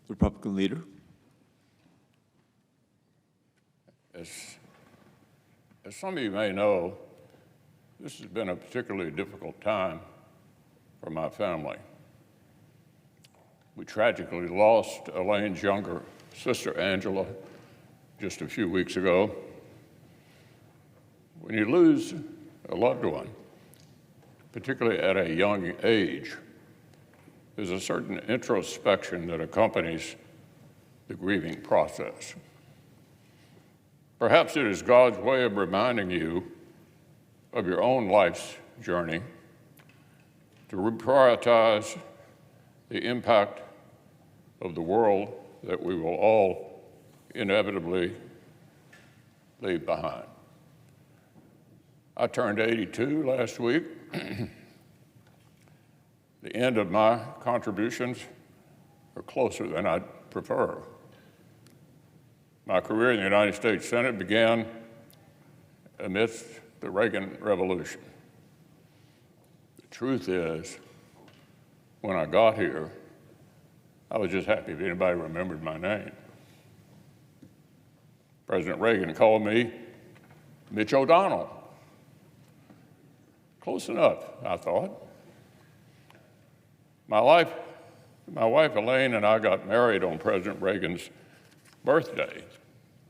The Republican leader. As some of you may know, this has been a particularly difficult time for my family. We tragically lost Elaine's younger sister, Angela, just a few weeks ago. When you lose a loved one, particularly at a young age, there's a certain introspection that accompanies the grieving process. Perhaps it is God's way of reminding you of your own life's journey, to reprioritize the impact of the world that we will all inevitably leave behind. I turned 82 last week. The end of my contributions are closer than I'd prefer. My career in the United States Senate began amidst the Reagan Revolution. The truth is, when I got here, I was just happy if anybody remembered my name. President Reagan called me Mitch O'Donnell. Close enough, I thought. My wife Elaine and I got married on President Reagan's birthday,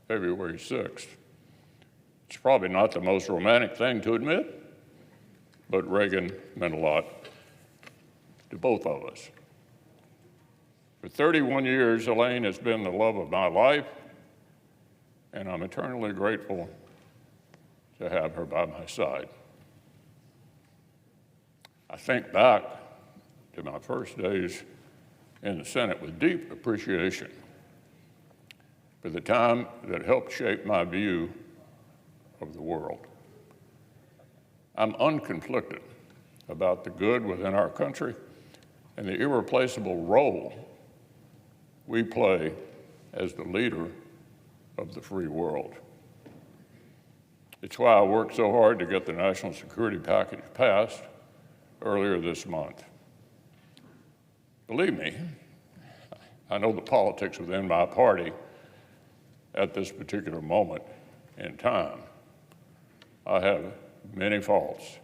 February 6th. It's probably not the most romantic thing to admit, but Reagan meant a lot to both of us. For 31 years, Elaine has been the love of my life, and I'm eternally grateful to have her by my side. I think back to my first days in the Senate with deep appreciation for the time that helped shape my view of the world. I'm unconflicted about the good within our country and the irreplaceable role we play as the leader of the free world. It's why I worked so hard to get the national security package passed earlier this month. Believe me, I know the politics within my party at this particular moment in time. I have many faults.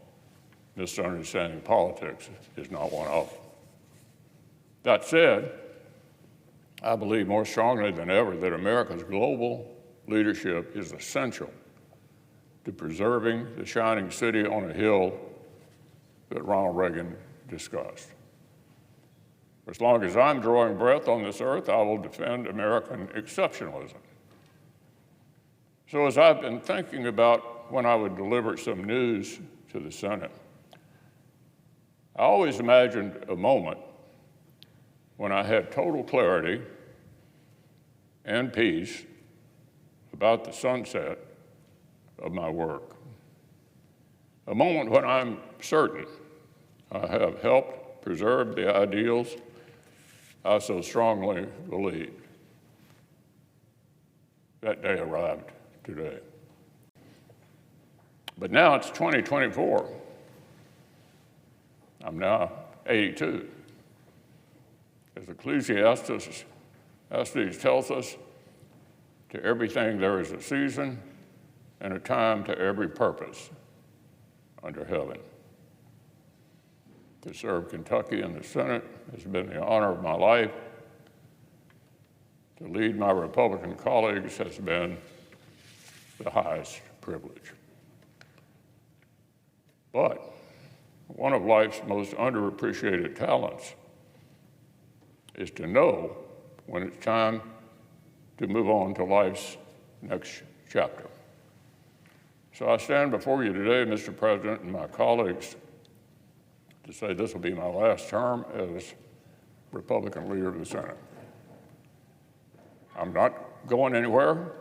Misunderstanding politics is not one of them. That said, I believe more strongly than ever that America's global leadership is essential to preserving the shining city on a hill that Ronald Reagan discussed. For as long as I'm drawing breath on this earth, I will defend American exceptionalism. So as I've been thinking about when I would deliver some news to the Senate, I always imagined a moment when I had total clarity and peace about the sunset of my work. A moment when I'm certain I have helped preserve the ideals I so strongly believed. That day arrived today. But now it's 2024. I'm now 82. As Ecclesiastes tells us, to everything there is a season and a time to every purpose under heaven. To serve Kentucky in the Senate has been the honor of my life. To lead my Republican colleagues has been the highest privilege. But one of life's most underappreciated talents is to know when it's time to move on to life's next chapter. So I stand before you today, Mr. President, and my colleagues, to say this will be my last term as Republican leader of the Senate. I'm not going anywhere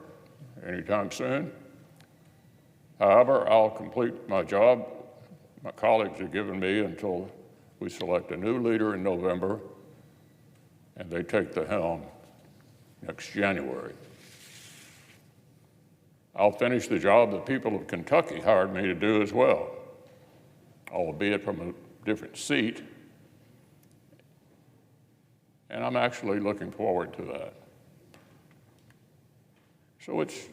anytime soon. However, I'll complete my job my colleagues have given me until we select a new leader in November, and they take the helm next January. I'll finish the job the people of Kentucky hired me to do as well, albeit from a different seat And I'm actually looking forward to that. So it's